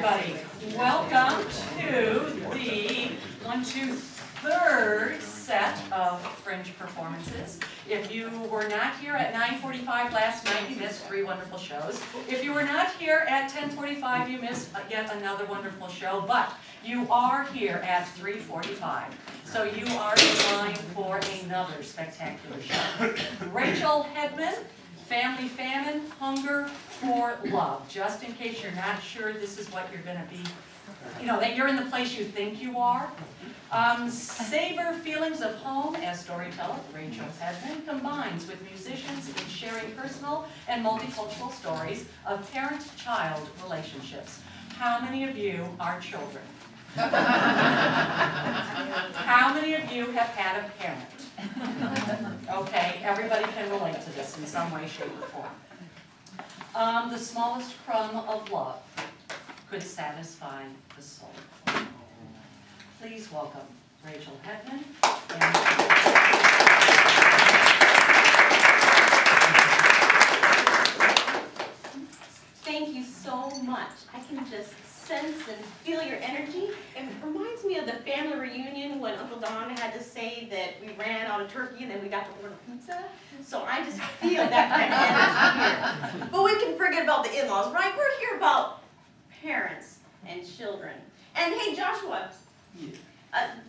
everybody. Welcome to the 3rd set of Fringe performances. If you were not here at 9:45 last night, you missed 3 wonderful shows. If you were not here at 10:45, you missed yet another wonderful show, but you are here at 3:45. So you are in line for another spectacular show. Rachel Hedman, Family, Famine, Hunger for Love. Just in case you're not sure this is what you're going to be, that you're in the place you think you are. Savor Feelings of Home as storyteller Rachel Hedman combines with musicians in sharing personal and multicultural stories of parent-child relationships. How many of you are children? How many of you have had a parent? Okay, everybody can relate to this in some way, shape, or form. The smallest crumb of love could satisfy the soul. Please welcome Rachel Hedman. Thank you so much. I can just sense and feel your energy. It reminds me of the family reunion when Uncle Don had to say that we ran out of turkey and then we got to order pizza. So I just feel that kind of energy here. But we can forget about the in-laws, right? We're here about parents and children. And hey, Joshua, yeah.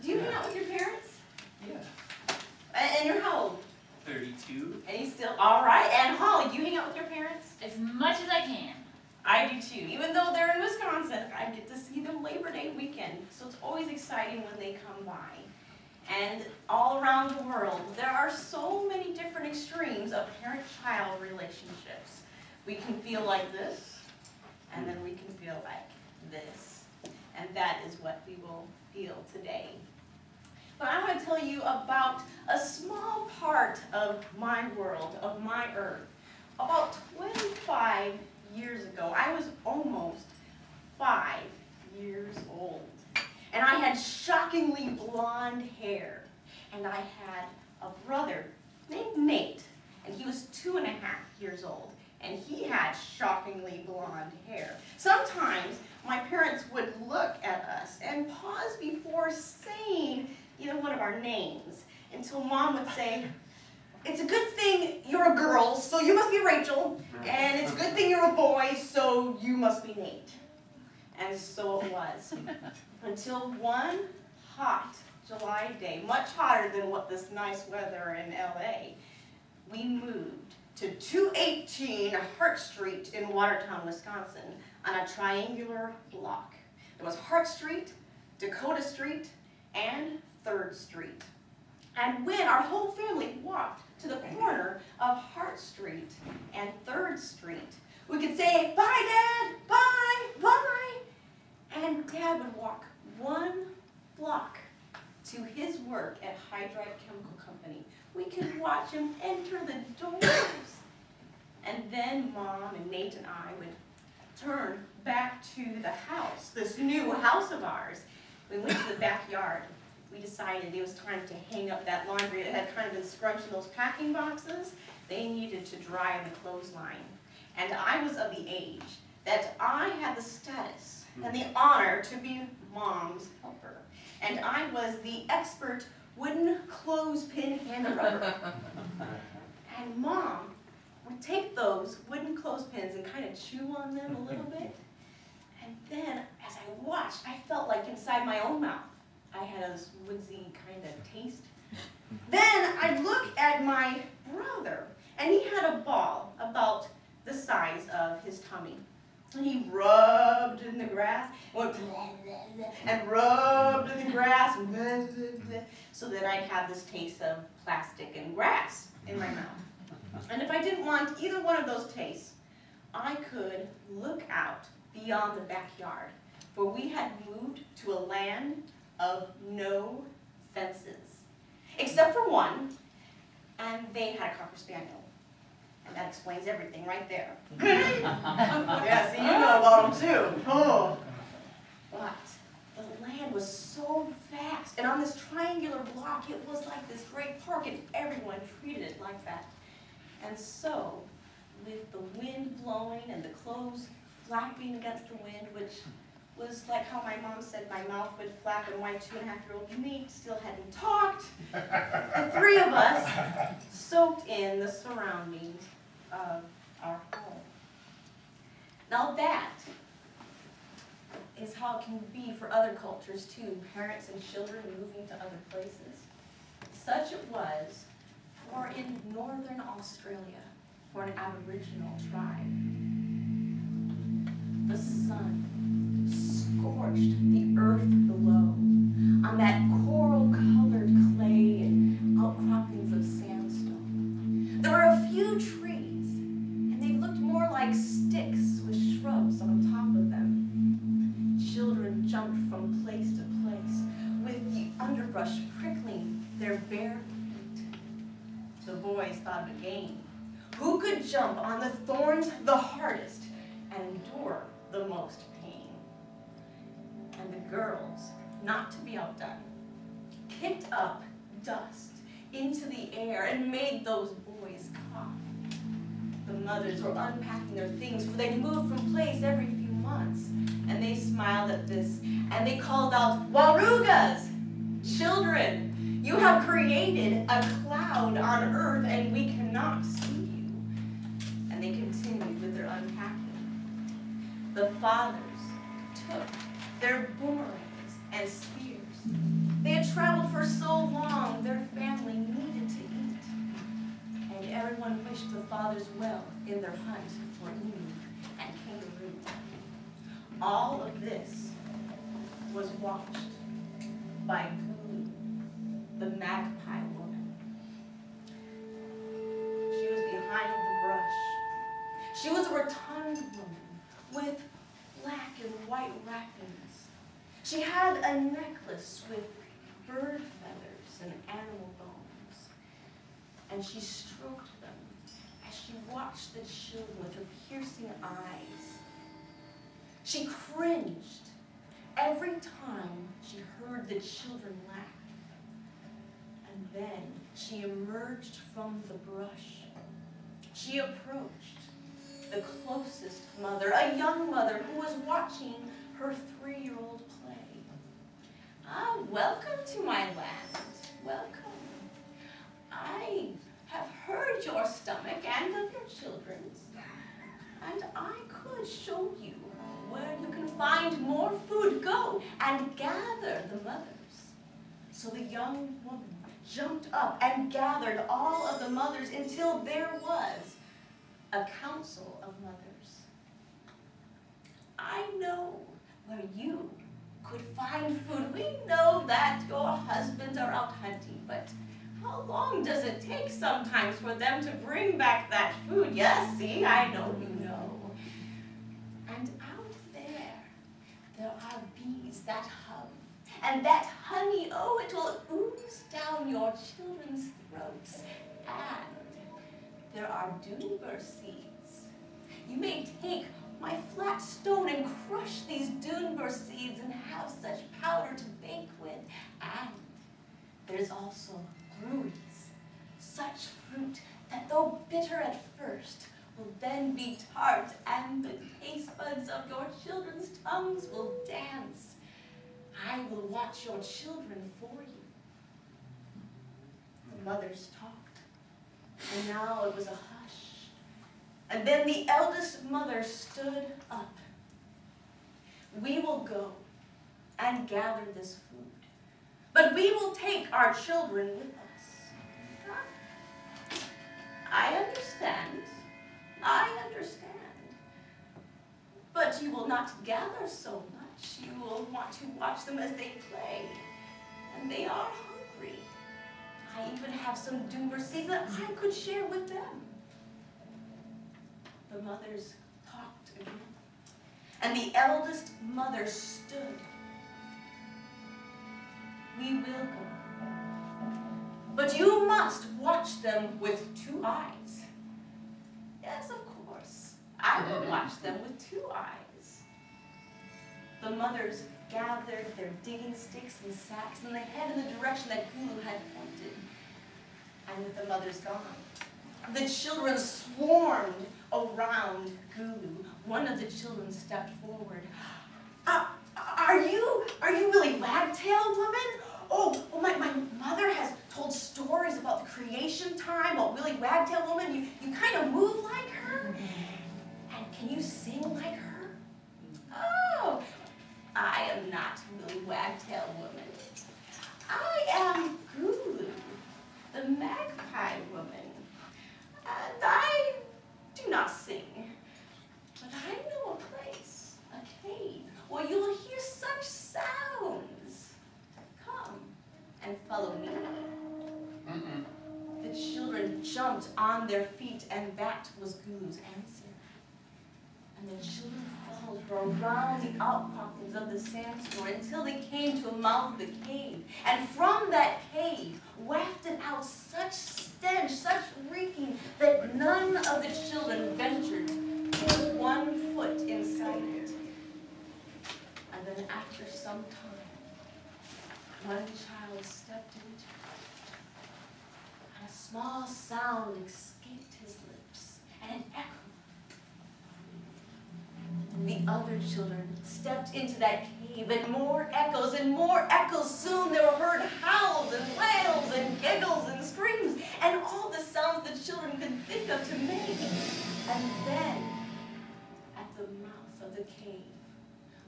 Do you hang out with your parents? Yeah. And you're how old? 32. And he's still, all right. And Holly, do you hang out with your parents? As much as I can. I do too. Even though they're in Wisconsin, I get to see them Labor Day weekend. So it's always exciting when they come by. And all around the world, there are so many different extremes of parent-child relationships. We can feel like this, and then we can feel like this. And that is what we will feel today. But I want to tell you about a small part of my world, of my earth. About 25 years ago, I was almost 5 years old. And I had shockingly blonde hair. And I had a brother named Nate. And he was 2.5 years old. And he had shockingly blonde hair. Sometimes my parents would look at us and pause before saying either one of our names until Mom would say, "It's a good thing you're a girl, so you must be Rachel, and it's a good thing you're a boy, so you must be Nate." And so it was. Until one hot July day, much hotter than what this nice weather in LA, we moved to 218 Hart Street in Watertown, Wisconsin, on a triangular block. There was Hart Street, Dakota Street, and 3rd Street. And when our whole family walked to the corner of Hart Street and 3rd Street, we could say, "Bye, Dad, bye, bye." And Dad would walk 1 block to his work at Hydride Chemical Company. We could watch him enter the doors. And then Mom and Nate and I would turn back to the house, this new house of ours. We went to the backyard. We decided it was time to hang up that laundry that had kind of been scrunched in those packing boxes. They needed to dry on the clothesline. And I was of the age that I had the status and the honor to be Mom's helper. And I was the expert wooden clothespin hand rubber. And Mom would take those wooden clothespins and kind of chew on them a little bit. And then, as I watched, I felt like inside my own mouth, I had this woodsy kind of taste. Then I'd look at my brother, and he had a ball about the size of his tummy. And he rubbed in the grass, went and rubbed in the grass, so that I'd have this taste of plastic and grass in my mouth. And if I didn't want either one of those tastes, I could look out beyond the backyard, for we had moved to a land of no fences, except for one, and they had a Cocker Spaniel. And that explains everything right there. Yeah, see, you know about them too. Oh. But the land was so vast, and on this triangular block, it was like this great park, and everyone treated it like that. And so, with the wind blowing and the clothes flapping against the wind, which was like how my mom said my mouth would flap and my 2.5-year-old Nate still hadn't talked. The three of us soaked in the surroundings of our home. Now that is how it can be for other cultures too, parents and children moving to other places. Such it was for in northern Australia, for an Aboriginal tribe. The sun scorched the earth below on that coral-colored clay and outcroppings of sandstone. There were a few trees, and they looked more like sticks with shrubs on top of them. Children jumped from place to place, with the underbrush prickling their bare feet. The boys thought of a game. Who could jump on the thorns the hardest and endure the most pain? And the girls, not to be outdone, kicked up dust into the air and made those boys cough. The mothers were unpacking their things, for they moved from place every few months, and they smiled at this, and they called out, "Warugas! Children, you have created a cloud on earth, and we cannot see you." And they continued with their unpacking. The fathers took their boomerangs and spears. They had traveled for so long, their family needed to eat. And everyone wished the fathers well in their hunt for emu and kangaroo. All of this was watched by Gulu, the magpie woman. She was behind the brush. She was a rotund woman with black and white wrappings. She had a necklace with bird feathers and animal bones, and she stroked them as she watched the children with her piercing eyes. She cringed every time she heard the children laugh, and then she emerged from the brush. She approached the closest mother, a young mother who was watching her 3-year-old play. "Ah, welcome to my land, welcome. I have heard your stomach and of your children's, and I could show you where you can find more food. Go and gather the mothers." So the young woman jumped up and gathered all of the mothers until there was a council of mothers. "I know where you could find food. We know that your husbands are out hunting, but how long does it take sometimes for them to bring back that food? Yes, see, I know you know. And out there are bees that hum, and that honey, oh, it will ooze down your children's throats. And there are dune seeds. You may take my flat stone and crush these dune seeds and have such powder to bake with. And there's also gruis, such fruit that though bitter at first, will then be tart, and the taste buds of your children's tongues will dance. I will watch your children for you." The mothers talked, and now it was a hush. And then the eldest mother stood up. "We will go and gather this food, but we will take our children with us." "I understand, I understand. But you will not gather so much. You will want to watch them as they play, and they are hungry. I even have some dune seeds that I could share with them." The mothers talked again, and the eldest mother stood. "We will go, but you must watch them with 2 eyes." "Yes, of course, I will watch them with 2 eyes." The mothers gathered their digging sticks and sacks, and they headed in the direction that Gulu had pointed. And with the mothers gone, the children swarmed around Gulu. One of the children stepped forward. time, a really wagtail woman, you kind of move like her? And can you sing like her? Oh, I am not really wagtail woman. I am Gulu, the magpie woman. And I do not sing, but I know a place, a cave, where you'll hear such sounds. Come and follow me. The children jumped on their feet, and that was Gulu's answer. And the children followed her around the outcroppings of the sandstone until they came to the mouth of the cave. And from that cave wafted out such stench, such reeking, that none of the children ventured to put 1 foot inside it. And then after some time, one child stepped into it, and a small sound escaped his lips, and it echoed. The other children stepped into that cave, and more echoes and more echoes. Soon there were heard howls and wails and giggles and screams, and all the sounds the children could think of to make. And then, at the mouth of the cave,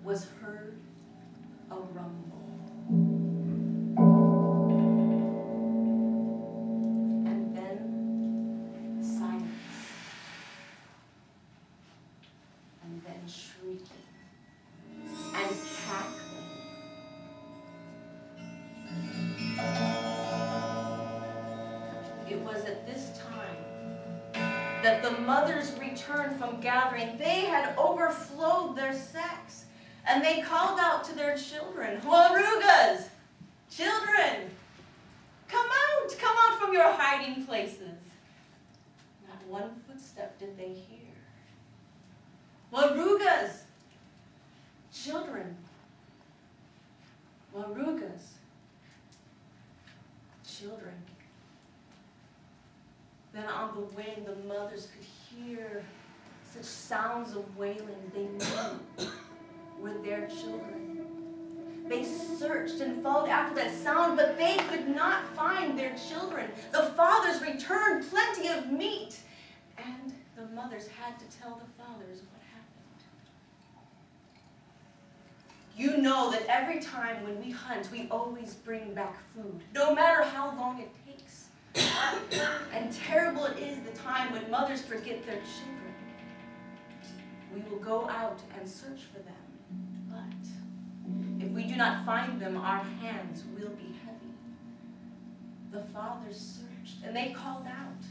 was heard a rumble. And then silence. And then shrieking and cackling. It was at this time that the mothers returned from gathering. They had overflowed their sacks, and they called out to their children, "Warugas! Children, come out from your hiding places." Not one footstep did they hear. Warugas! Children. Warugas. Children. Then on the wind, the mothers could hear such sounds of wailing they knew were their children. They searched and followed after that sound, but they could not find their children. The fathers returned plenty of meat, and the mothers had to tell the fathers what happened. You know that every time when we hunt, we always bring back food, no matter how long it takes. And terrible it is the time when mothers forget their children. We will go out and search for them, but if we do not find them, our hands will be heavy. The fathers searched, and they called out,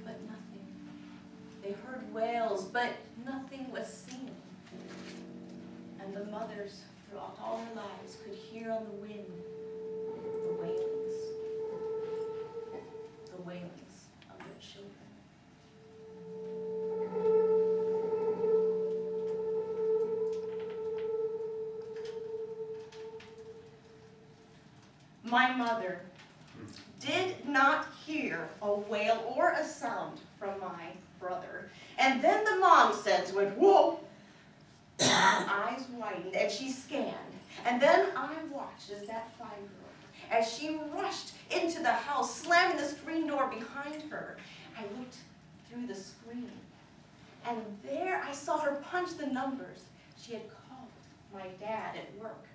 but nothing. They heard wails, but nothing was seen. And the mothers, throughout all their lives, could hear on the wind the wailings of their children. My mother did not hear a wail or a sound from my brother. And then the mom sense went, "Whoa!" Her eyes widened and she scanned. And then I watched as that 5-year-old, as she rushed into the house, slamming the screen door behind her. I looked through the screen, and there I saw her punch the numbers she had called my dad at work.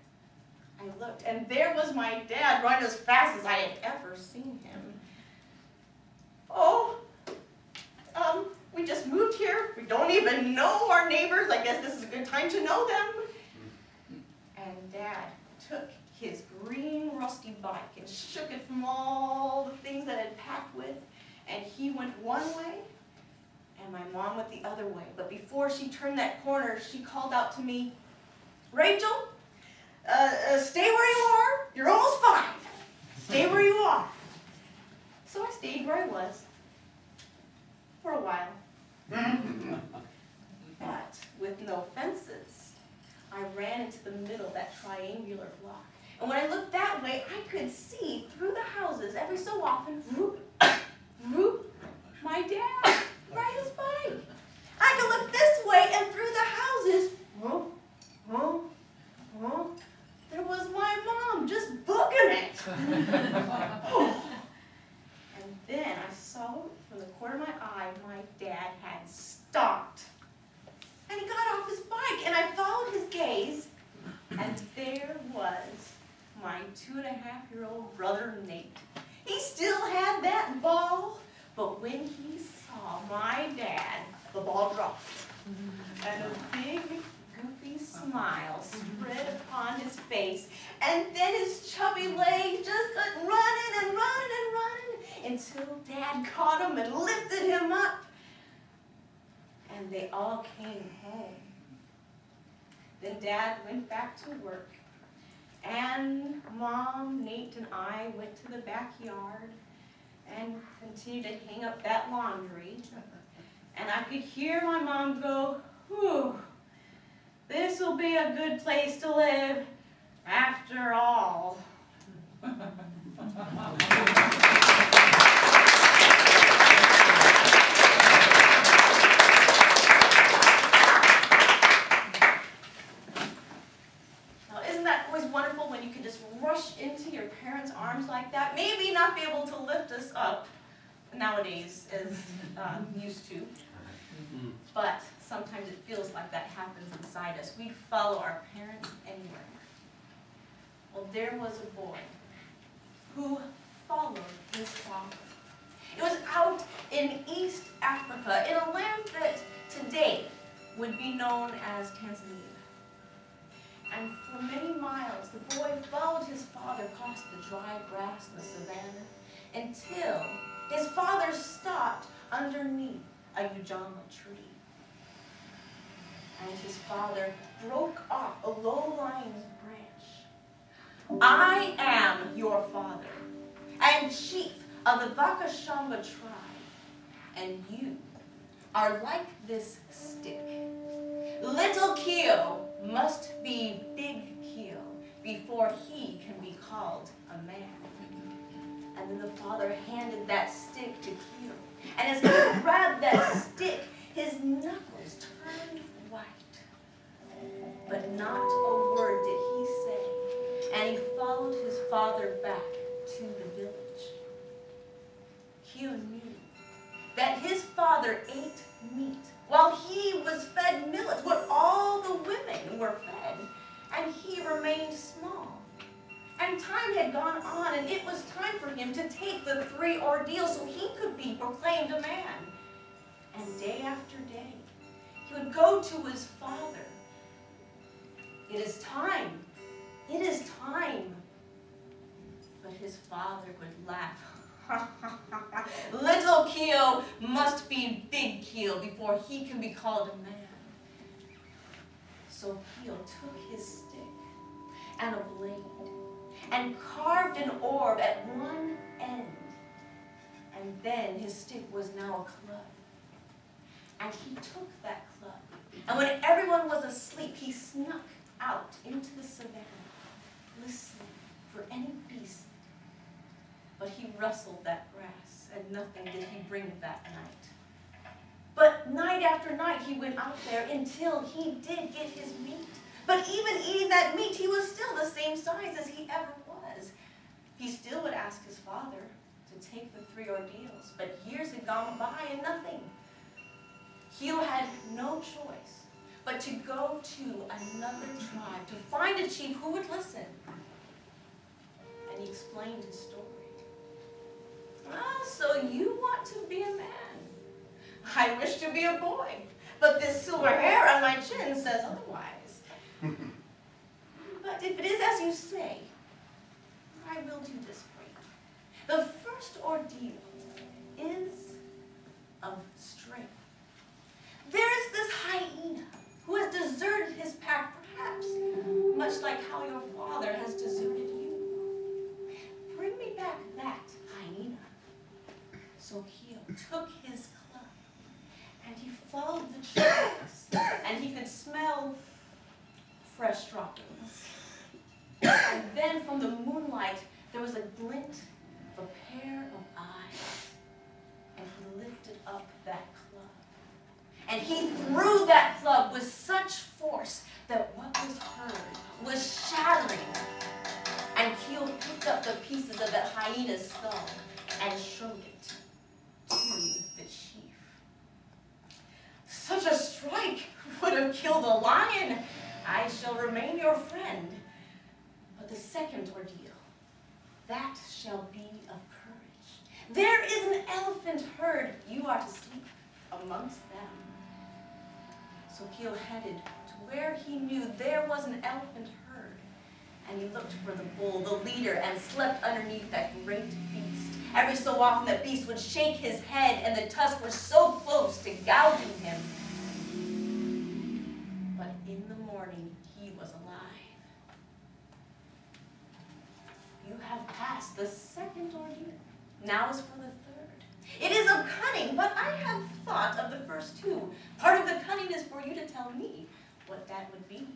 I looked, and there was my dad running as fast as I had ever seen him. "Oh, we just moved here. We don't even know our neighbors. I guess this is a good time to know them." And Dad took his green rusty bike and shook it from all the things that it had packed with, and he went one way, and my mom went the other way. But before she turned that corner, she called out to me, "Rachel, stay where you are. You're almost 5. Stay where you are." So I stayed where I was for a while. But with no fences, I ran into the middle of that triangular block. And when I looked that way, I could see through the houses every so often, whoop, whoop, my dad riding his bike. I could look this way, and through the houses, whoop, whoop, whoop, there was my mom just booking it. And then my 2.5-year-old brother Nate. He still had that ball, but when he saw my dad, the ball dropped. And a big, goofy smile spread upon his face, and then his chubby leg just went running and running and running until Dad caught him and lifted him up. And they all came home. Then Dad went back to work, and Mom, Nate, and I went to the backyard and continued to hang up that laundry. And I could hear my mom go, "Whew, this will be a good place to live after all." Now, isn't that always wonderful when you can just rush into your parents' arms like that? Maybe not be able to lift us up nowadays as used to. But sometimes it feels like that happens inside us. We follow our parents anywhere. Well, there was a boy who followed his father. It was out in East Africa, in a land that today would be known as Tanzania. And for many miles, the boy followed his father across the dry grass in the savannah until his father stopped underneath a ujamba tree. And his father broke off a low-lying branch. "I am your father, and chief of the Vakashamba tribe, and you are like this stick. Little Keo must be Big Keo before he can be called a man." And then the father handed that stick to Keo. And as he grabbed that stick, his knuckles turned white. But not a word did he say. And he followed his father back to the village. Keo knew that his father ate meat while he was fed millet, what all the women were fed, and he remained small. And time had gone on, and it was time for him to take the 3 ordeals so he could be proclaimed a man. And day after day, he would go to his father. "It is time. It is time." But his father would laugh. "Little Keo must be Big Keo before he can be called a man." So Keo took his stick and a blade and carved an orb at one end. And then his stick was now a club. And he took that club, and when everyone was asleep, he snuck out into the savannah, listening for any beast. But he rustled that grass, and nothing did he bring that night. But night after night he went out there until he did get his meat. But even eating that meat, he was still the same size as he ever was. He still would ask his father to take the 3 ordeals, but years had gone by and nothing. Keo had no choice but to go to another tribe to find a chief who would listen. And he explained his story. "So you want to be a man? I wish to be a boy, but this silver hair on my chin says otherwise. But if it is as you say, I will do this for you. The first ordeal is of strength. There is this hyena who has deserted his pack, perhaps much like how your father has deserted you. Bring me back that hyena." So Keo took his club, and he followed the tracks, and he could smell fresh droppings. And then from the moonlight, there was a glint of a pair of eyes, and he lifted up that club. And he threw that club with such force that what was heard was shattering. And Keo picked up the pieces of that hyena's skull and showed it to the chief. "Such a strike would have killed a lion. I shall remain your friend. But But the second ordeal, that shall be of courage. There is an elephant herd. You are to sleep amongst them. So Keel headed to where he knew there was an elephant herd. And he looked for the bull, the leader, and slept underneath that great beast. Every so often that beast would shake his head, and the tusks were so close to gouging him. But in the morning, he was alive. You have passed the second ordeal. Now is for the third. It is of cunning, but I have thought of the first two. Part of the cunning is for you to tell me what that would be.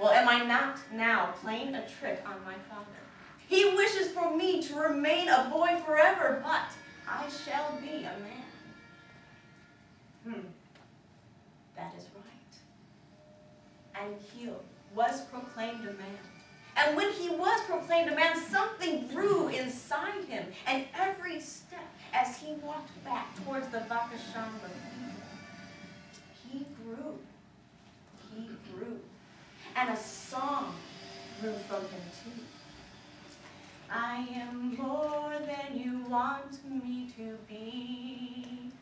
Well, am I not now playing a trick on my father? He wishes for me to remain a boy forever, but I shall be a man. That is right. And he was proclaimed a man. And when he was proclaimed a man, something grew inside him. And every step as he walked back towards the Vakashamba, he grew. He grew. And a song grew from him too. I am more than you want me to be.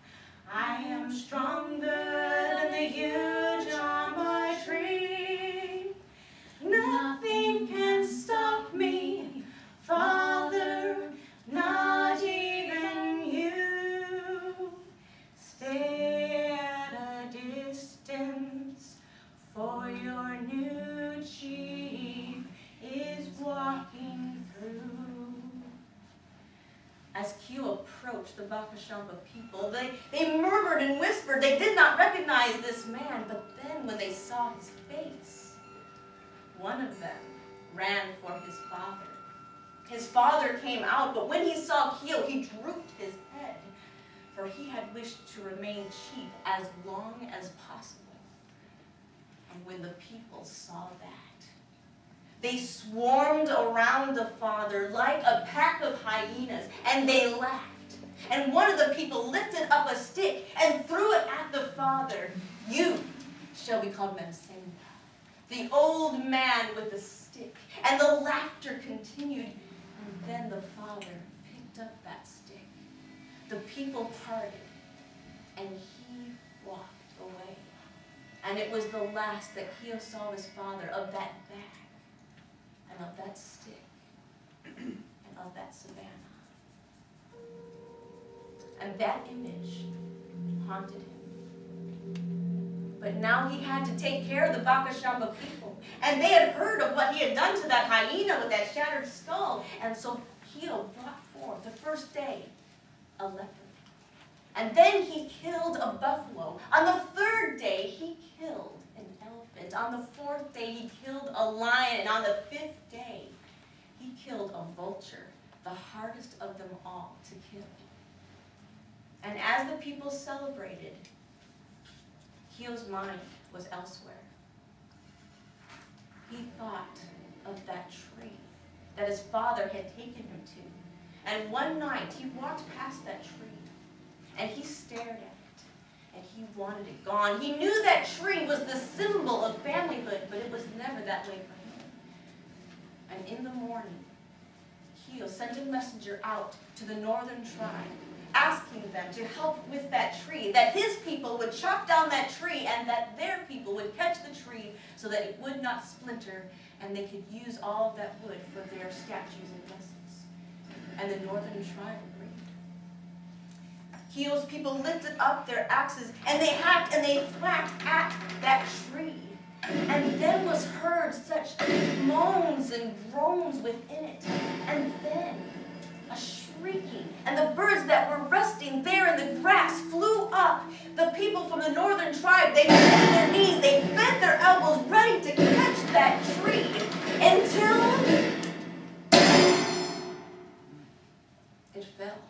I am stronger than the huge almond tree. Nothing can stop me, Father, not even you. Stay at a distance, for your new chief is walking through. As Q approached the Vakashamba people, they murmured and whispered. They did not recognize this man, but then when they saw his face, one of them ran for his father. His father came out, but when he saw Keo, he drooped his head, for he had wished to remain chief as long as possible. And when the people saw that, they swarmed around the father like a pack of hyenas, and they laughed. And one of the people lifted up a stick and threw it at the father. You shall be called Memsenga, the old man with the stick. And the laughter continued, and then the father picked up that stick. The people parted, and he walked away. And it was the last that Keo saw his father, of that bag, and of that stick, and of that savannah. And that image haunted him. But now he had to take care of the Vakashamba people. And they had heard of what he had done to that hyena with that shattered skull. And so Keo brought forth the first day a leopard. And then he killed a buffalo. On the third day, he killed an elephant. On the fourth day, he killed a lion. And on the fifth day, he killed a vulture, the hardest of them all to kill. And as the people celebrated, Keo's mind was elsewhere. He thought of that tree that his father had taken him to. And one night, he walked past that tree, and he stared at it, and he wanted it gone. He knew that tree was the symbol of familyhood, but it was never that way for him. And in the morning, Keo sent a messenger out to the northern tribe, asking them to help with that tree, that his people would chop down that tree, and that their people would catch the tree so that it would not splinter, and they could use all of that wood for their statues and vessels. And the northern tribe agreed. Keo's people lifted up their axes, and they hacked and they thwacked at that tree. And then was heard such moans and groans within it, and then a shrieking, and the birds that were resting there in the grass flew up. The people from the northern tribe, they bent their knees, they bent their elbows, ready to catch that tree, until it fell.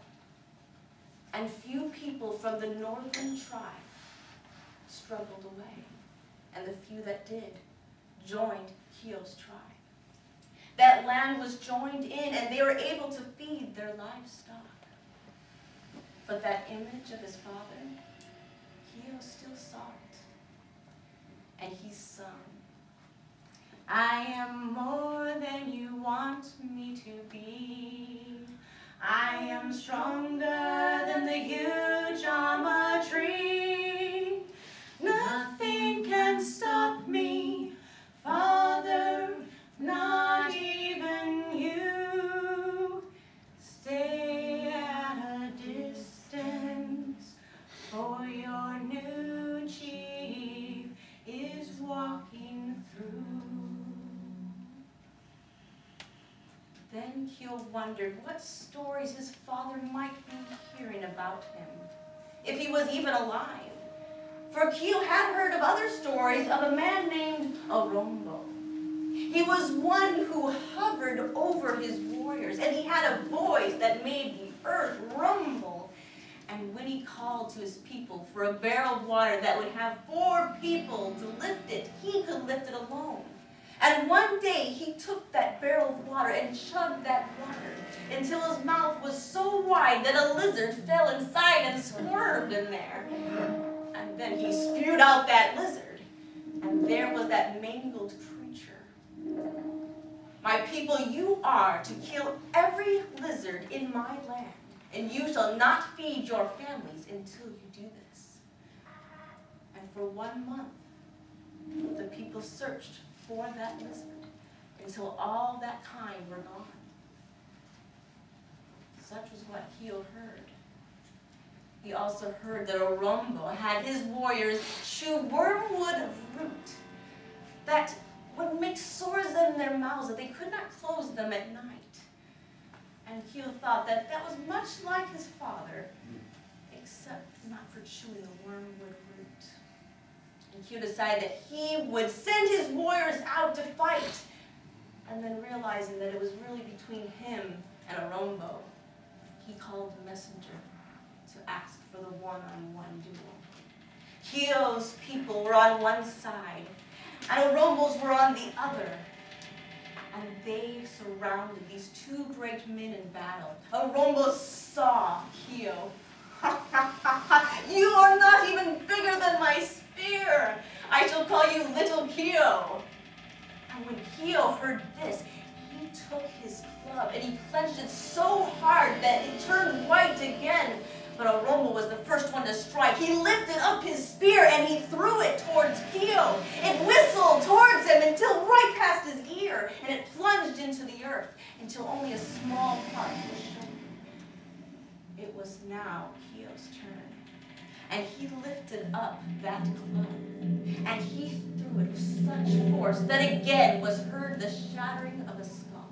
And few people from the northern tribe struggled away, and the few that did joined Keo's tribe. That land was joined in, and they were able to feed their livestock. But that image of his father, Keo still saw it. And he sung, I am more than you want me to be. I am stronger than the huge almond tree. Nothing can stop me, Father, not even you. Stay at a distance, for your new chief is walking through. Then Keel wondered what stories his father might be hearing about him, if he was even alive. For Keel had heard of other stories of a man named Arombo. He was one who hovered over his warriors, and he had a voice that made the earth rumble. And when he called to his people for a barrel of water that would have 4 people to lift it, he could lift it alone. And one day he took that barrel of water and chugged that water until his mouth was so wide that a lizard fell inside and squirmed in there. And then he spewed out that lizard, and there was that mangled creature. My people, you are to kill every lizard in my land, and you shall not feed your families until you do this. And for 1 month, the people searched for that lizard until all that kind were gone. Such was what Keel heard. He also heard that Arombo had his warriors chew wormwood root that would make sores in their mouths that they could not close them at night. And Keel thought that that was much like his father, except not for chewing the wormwood root. And Keel decided that he would send his warriors out to fight. And then realizing that it was really between him and Arombo, he called a messenger to ask for the one-on-one duel. Keel's people were on one side, and Arombo's were on the other. And they surrounded these 2 great men in battle. Arombo saw Keel. You are not even bigger than my spear. I shall call you Little Keel. And when Keel heard this, he took his club and he clenched it so hard that it turned white again. But Arombo was the first one to strike. He lifted up his spear and he threw it towards Keel. It whistled towards him until right past his ear, and it plunged into the earth until only a small part was shown. It was now Keel's turn, and he lifted up that club, and he threw it with such force that again was heard the shattering of a skull.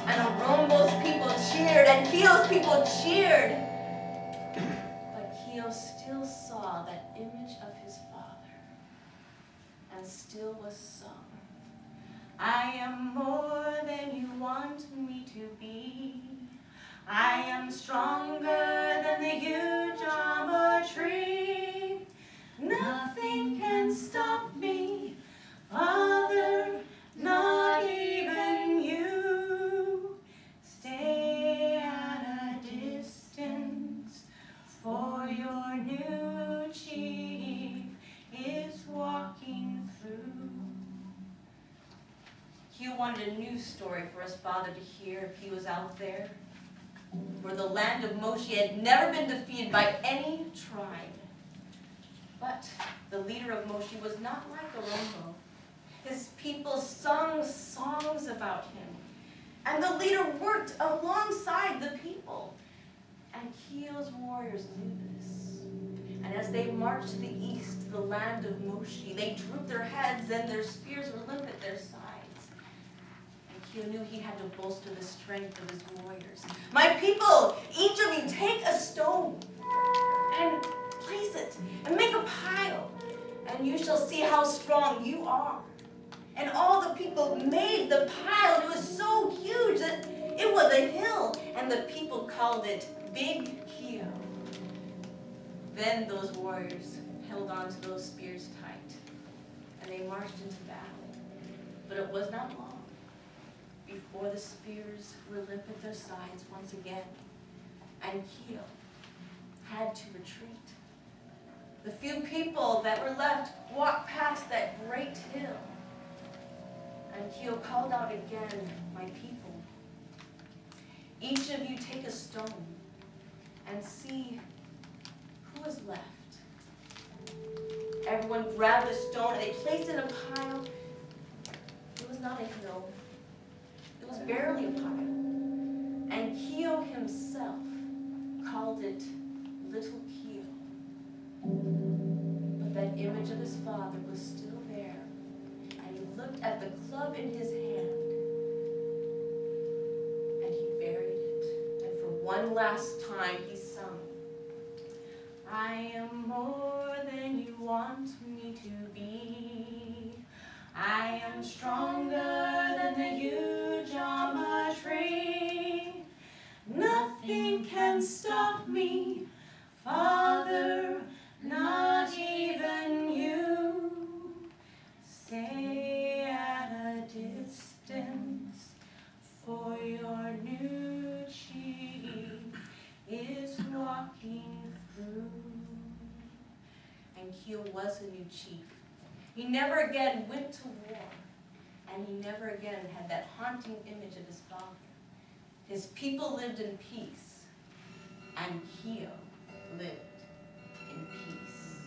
And Arombo's people cheered, and Keel's people cheered. But Keel still saw that image of his father, and still was sung. I am more than you want me to be. I am stronger than the huge almond tree. Nothing can stop me, Father, not even you. Stay at a distance, for your new chief is walking through. Hugh wanted a new story for his father to hear if he was out there. For the land of Moshi had never been defeated by any tribe. But the leader of Moshi was not like Arombo. His people sung songs about him, and the leader worked alongside the people. And Keel's warriors knew this. And as they marched to the east, to the land of Moshi, they drooped their heads and their spears were limp at their sides. Keel knew he had to bolster the strength of his warriors. My people, each of you take a stone and place it and make a pile, and you shall see how strong you are. And all the people made the pile. It was so huge that it was a hill, and the people called it Big Keel. Then those warriors held on to those spears tight, and they marched into battle. But it was not long before the spears were limp at their sides once again, and Keel had to retreat. The few people that were left walked past that great hill, And Kyo called out again, "My people, each of you take a stone and see who is left." Everyone grabbed a stone and they placed it in a pile. It was not a hill. It was barely a pile. And Kyo himself called it Little Kyo. But that image of his father was still there. And he looked at the club in his hand. And he buried it. And for one last time he sung, "I am more than you want me to be. I am stronger than the huge Ama tree. Nothing can stop me, Father, not even you. Stay at a distance, for your new chief is walking through." And Kyo was a new chief. He never again went to war, and he never again had that haunting image of his father. His people lived in peace, and Kyo lived in peace.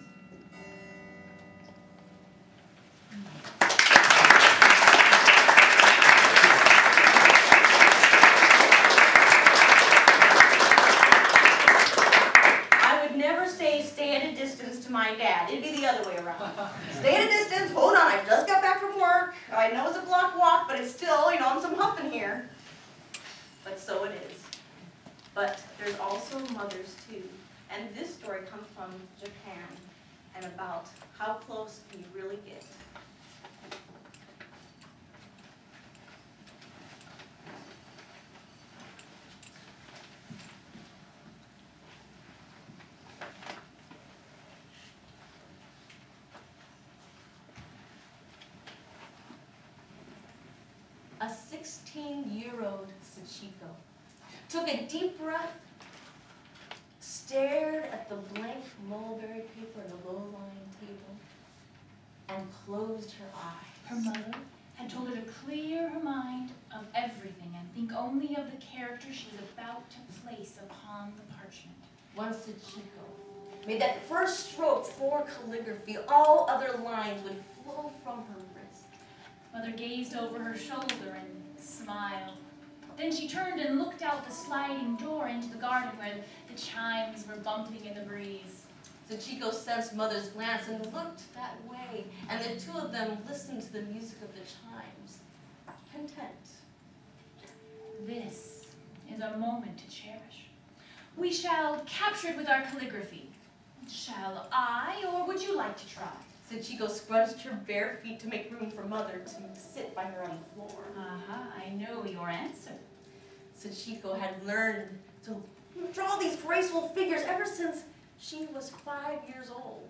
I would never say stay at a distance to my dad. It'd be the other way around. Stay at a distance, hold on, I just got back from work. I know it's a block walk, but it's still, I'm some huffing here. But so it is. But there's also mothers too. And this story comes from Japan and about how close can you really get. A 16-year-old Sachiko took a deep breath, stared at the blank mulberry paper on the low-lying table, and closed her eyes. Her mother had told her to clear her mind of everything and think only of the character she was about to place upon the parchment. Once Sachiko made that first stroke for calligraphy, all other lines would flow from her wrist. Mother gazed over her shoulder and smiled. Then she turned and looked out the sliding door into the garden where the chimes were bumping in the breeze. Sachiko sensed Mother's glance and looked that way, and the two of them listened to the music of the chimes, content. This is a moment to cherish. We shall capture it with our calligraphy. Shall I, or would you like to try? Sachiko scrunched her bare feet to make room for Mother to sit by her on the floor. Aha, I know your answer. Sachiko had learned to draw these graceful figures ever since she was 5 years old.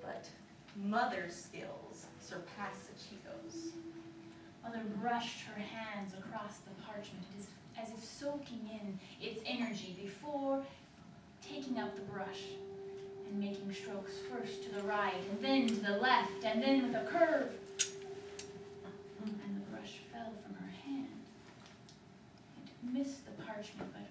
But Mother's skills surpassed Sachiko's. Mother brushed her hands across the parchment as if soaking in its energy before taking up the brush and making strokes first to the right and then to the left and then with a curve. And the brush fell from her hand. It missed the parchment, but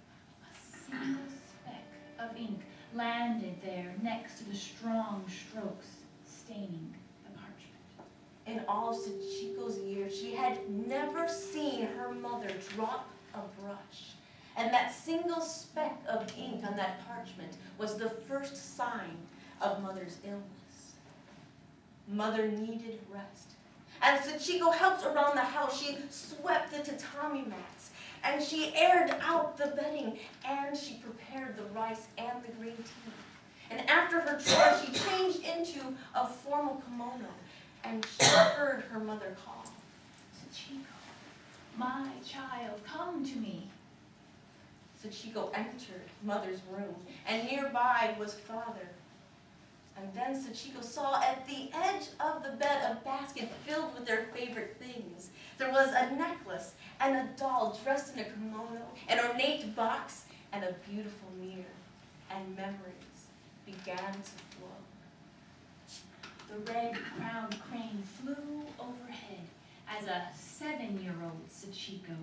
a single speck of ink landed there next to the strong strokes staining the parchment. In all of Sachiko's years, she had never seen her mother drop a brush. And that single speck of ink on that parchment was the first sign of Mother's illness. Mother needed rest. As Sachiko helped around the house, she swept the tatami mats, and she aired out the bedding, and she prepared the rice and the green tea. And after her chores, she changed into a formal kimono, and she heard her mother call. Sachiko, my child, come to me. Sachiko entered Mother's room, and nearby was Father. And then Sachiko saw at the edge of the bed a basket filled with their favorite things. There was a necklace and a doll dressed in a kimono, an ornate box, and a beautiful mirror. And memories began to flow. The red-crowned crane flew overhead, as a 7-year-old Sachiko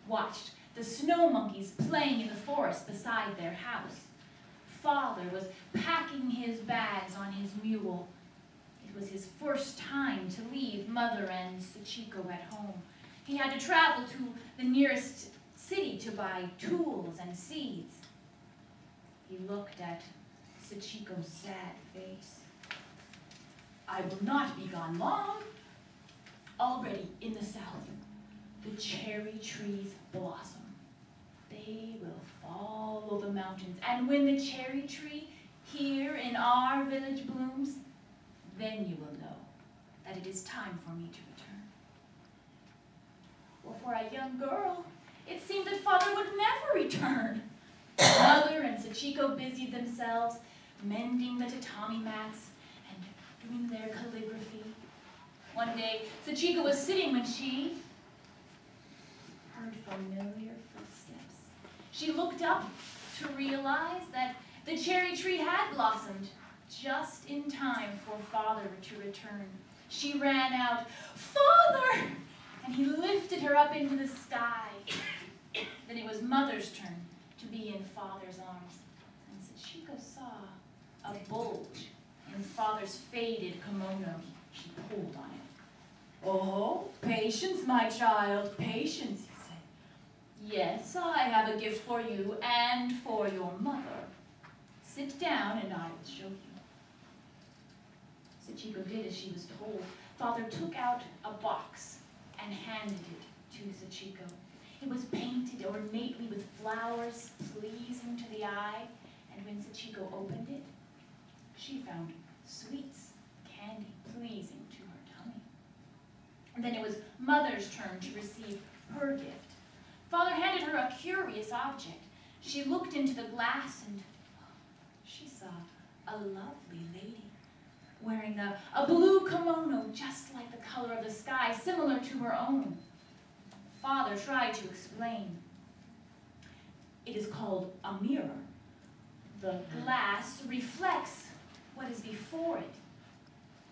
watched the snow monkeys playing in the forest beside their house. Father was packing his bags on his mule. It was his first time to leave Mother and Sachiko at home. He had to travel to the nearest city to buy tools and seeds. He looked at Sachiko's sad face. I will not be gone long. Already in the south, the cherry trees blossom. They will follow the mountains, and when the cherry tree here in our village blooms, then you will know that it is time for me to return. Well, for a young girl, it seemed that Father would never return. Mother and Sachiko busied themselves mending the tatami mats and doing their calligraphy. One day, Sachiko was sitting when she heard familiar footsteps. She looked up to realize that the cherry tree had blossomed just in time for Father to return. She ran out, "Father!" and he lifted her up into the sky. Then it was Mother's turn to be in Father's arms, and Sachiko saw a bulge in Father's faded kimono. She pulled on it. "Oh, patience, my child, patience," he said. "Yes, I have a gift for you and for your mother. Sit down and I will show you." Sachiko did as she was told. Father took out a box and handed it to Sachiko. It was painted ornately with flowers pleasing to the eye, and when Sachiko opened it, she found sweets, candy pleasing to her tummy. And then it was Mother's turn to receive her gift. Father handed her a curious object. She looked into the glass and she saw a lovely lady wearing a blue kimono just like the color of the sky, similar to her own. Father tried to explain. It is called a mirror. The glass reflects what is before it.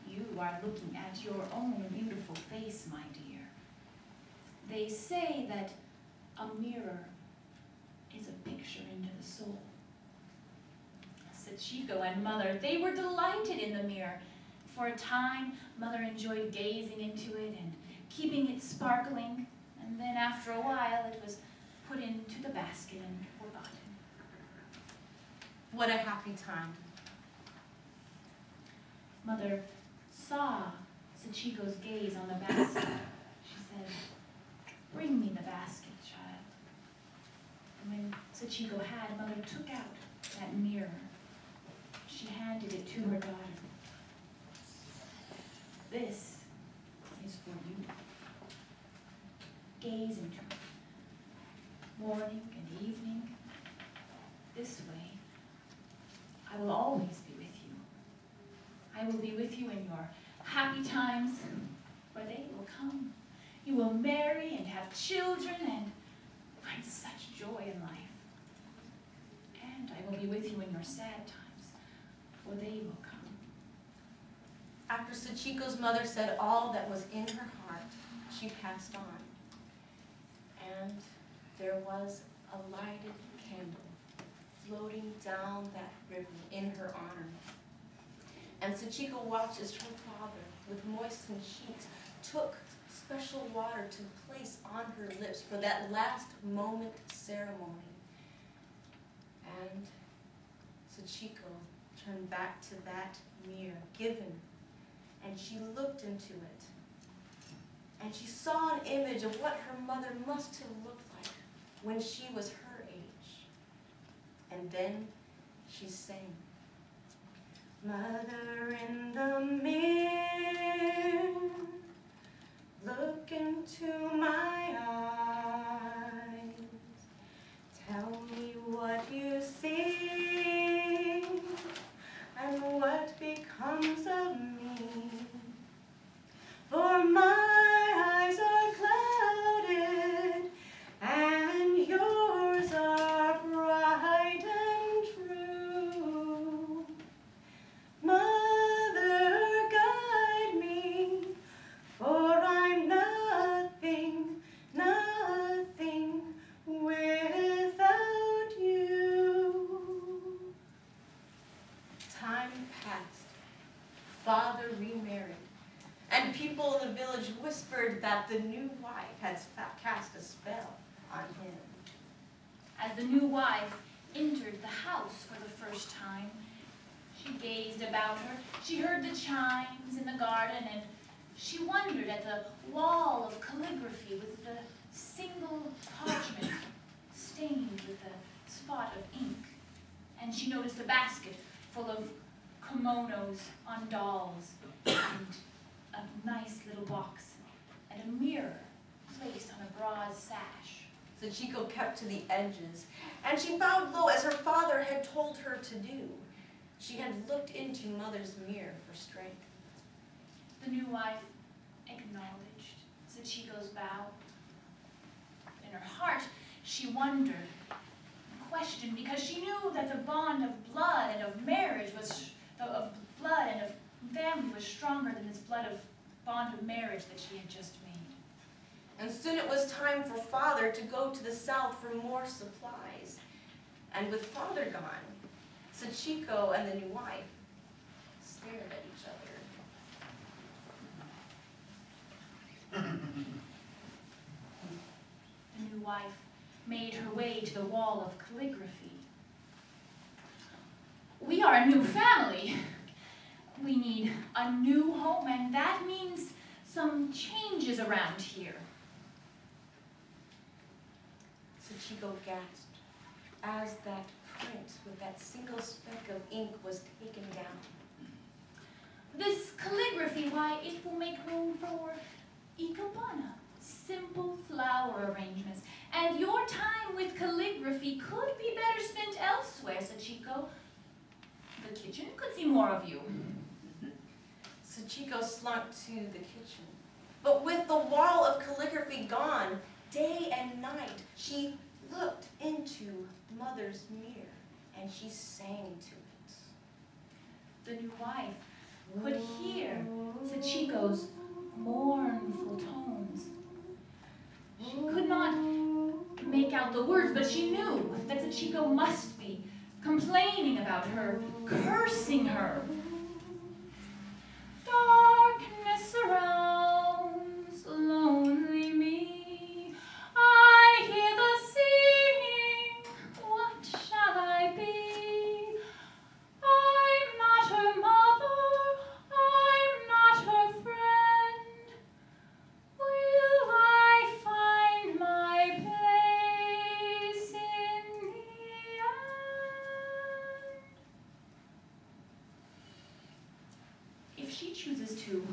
You are looking at your own beautiful face, my dear. They say that a mirror is a picture into the soul. Sachiko and Mother, they were delighted in the mirror. For a time, Mother enjoyed gazing into it and keeping it sparkling, and then after a while it was put into the basket and forgotten. What a happy time. Mother saw Sachiko's gaze on the basket. She said, "Bring me the basket, child." And when Sachiko had, Mother took out that mirror. She handed it to her daughter. "This is for you. Gaze into it, morning and evening. This way, I will always be with you. I will be with you in your happy times, for they will come. You will marry and have children and find such joy in life. And I will be with you in your sad times, for they will come." After Sachiko's mother said all that was in her heart, she passed on. And there was a lighted candle floating down that river in her honor. And Sachiko watched as her father, with moistened cheeks, took special water to place on her lips for that last moment ceremony. And Sachiko turned back to that mirror given, and she looked into it. And she saw an image of what her mother must have looked like when she was her age. And then she sang, "Mother in the mirror, look into my eyes. Tell me what you see and what becomes of me. For my eyes are clouded and yours are bright and true. Mother, guide me, for I'm not father remarried, and people in the village whispered that the new wife had cast a spell on him. As the new wife entered the house for the first time, she gazed about her. She heard the chimes in the garden, and she wondered at the wall of calligraphy with the single parchment stained with a spot of ink. And she noticed a basket full of kimonos on dolls, and a nice little box, and a mirror placed on a broad sash. Sachiko kept to the edges, and she bowed low as her father had told her to do. She had looked into Mother's mirror for strength. The new wife acknowledged Sachiko's bow. In her heart, she wondered and questioned, because she knew that the bond of blood and of marriage was, of blood and of family was stronger than this bond of marriage that she had just made. And soon it was time for Father to go to the south for more supplies. And with Father gone, Sachiko and the new wife stared at each other. The new wife made her way to the wall of calligraphy. We are a new family. We need a new home, and that means some changes around here. Sachiko gasped as that print with that single speck of ink was taken down. This calligraphy, why, it will make room for ikebana, simple flower arrangements. And your time with calligraphy could be better spent elsewhere, Sachiko. The kitchen could see more of you. Sachiko slunk to the kitchen. But with the wall of calligraphy gone, day and night, she looked into Mother's mirror, and she sang to it. The new wife could hear Sachiko's mournful tones. She could not make out the words, but she knew that Sachiko must be complaining about her, cursing her. Darkness surrounds lonely me. I hear the singing. What shall I be? I'm not her mother. I'm not her friend. Will I find my place in the end? If she chooses to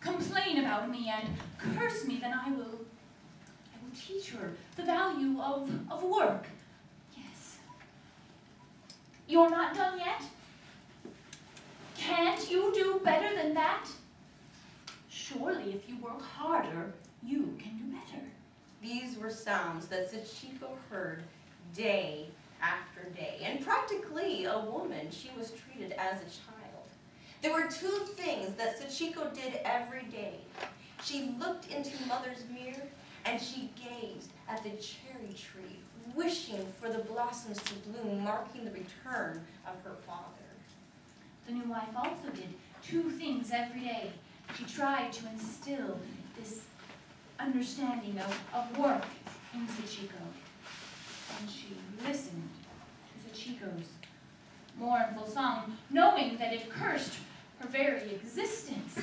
complain about me and curse me, then I will teach her the value of work. Yes. You're not done yet? Can't you do better than that? Surely if you work harder, you can do better. These were sounds that Sachiko heard day after day. And practically a woman, she was treated as a child. There were two things that Sachiko did every day. She looked into Mother's mirror, and she gazed at the cherry tree, wishing for the blossoms to bloom, marking the return of her father. The new wife also did two things every day. She tried to instill this understanding of work in Sachiko. And she listened to Sachiko's mournful song, knowing that it cursed her very existence.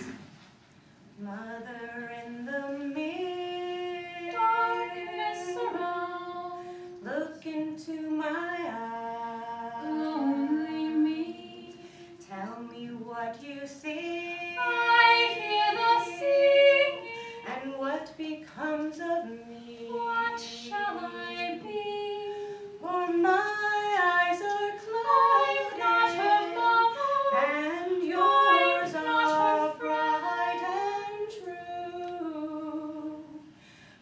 Mother in the mirror, Darkness surrounds look into my eyes. lonely me. Tell me what you see. I hear the singing. And what becomes of me? What shall I be? For my eyes are clouded, I'm not her mother. and yours I'm not are her bright and true.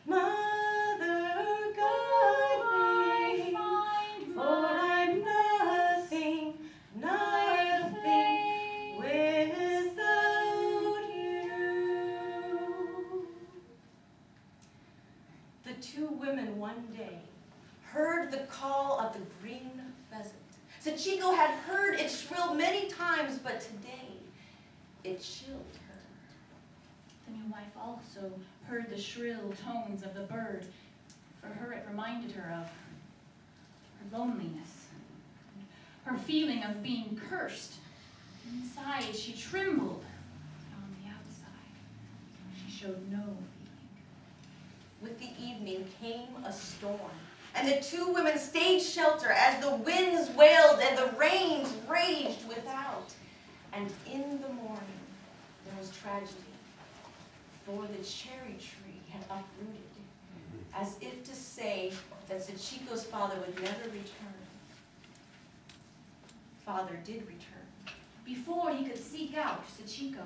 Mother, guide me, for I'm nothing, nothing without you. The two women one day heard the call of the green pheasant. Sachiko had heard it shrill many times, but today it chilled her. The new wife also heard the shrill tones of the bird. For her, it reminded her of her loneliness, her feeling of being cursed. Inside, she trembled, but on the outside, she showed no feeling. With the evening came a storm, and the two women stayed shelter as the winds wailed and the rains raged without. And in the morning, there was tragedy, for the cherry tree had uprooted, as if to say that Sachiko's father would never return. Father did return. Before he could seek out Sachiko,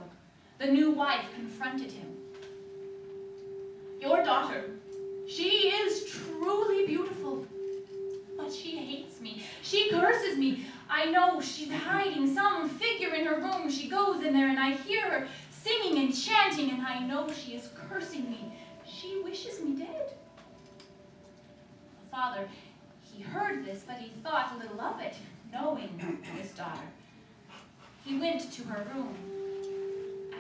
the new wife confronted him. Your daughter, she is truly beautiful, but she hates me. She curses me. I know she's hiding some figure in her room. She goes in there and I hear her singing and chanting, and I know she is cursing me. She wishes me dead. The father, he heard this, but he thought little of it, knowing his daughter. He went to her room.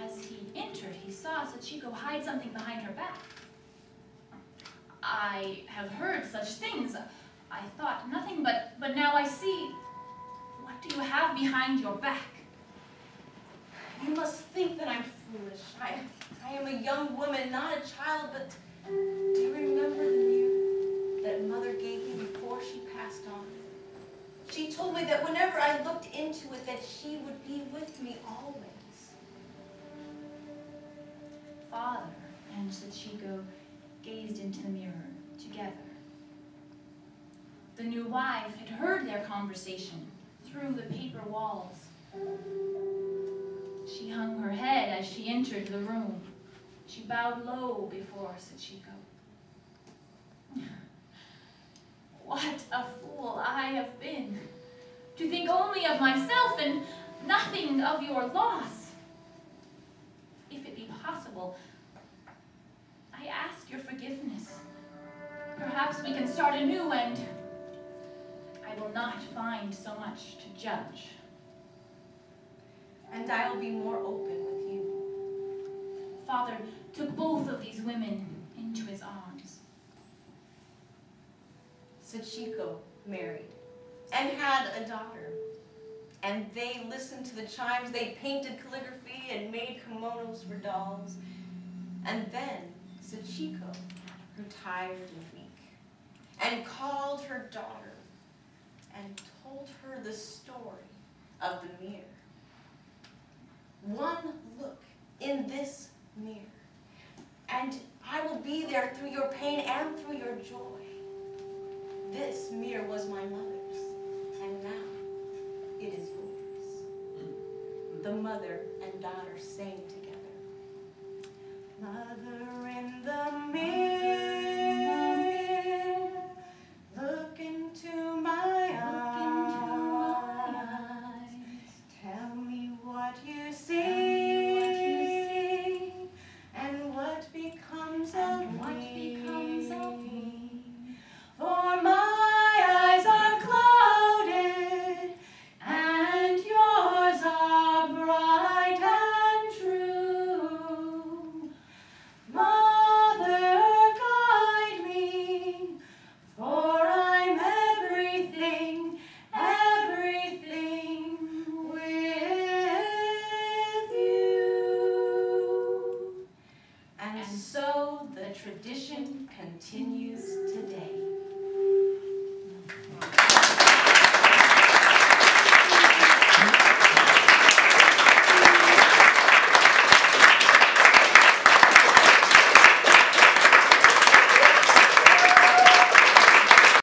As he entered, he saw Sachiko hide something behind her back. I have heard such things. I thought nothing, but now I see. What do you have behind your back? You must think that I'm foolish. I am a young woman, not a child, but do you remember the mirror that Mother gave me before she passed on? She told me that whenever I looked into it, that she would be with me always. Father and Sachiko gazed into the mirror together. The new wife had heard their conversation through the paper walls. She hung her head as she entered the room. She bowed low before Sachiko. What a fool I have been, to think only of myself and nothing of your loss. If it be possible, I ask your forgiveness. Perhaps we can start anew, and I will not find so much to judge. And I'll be more open with you. Father took both of these women into his arms. Sachiko married and had a daughter. And they listened to the chimes, they painted calligraphy and made kimonos for dolls. And then Sachiko grew tired and weak and called her daughter and told her the story of the mirror. One look in this mirror, and I will be there through your pain and through your joy. This mirror was my mother's, and now it is yours. The mother and daughter sang together. Mother in the mirror.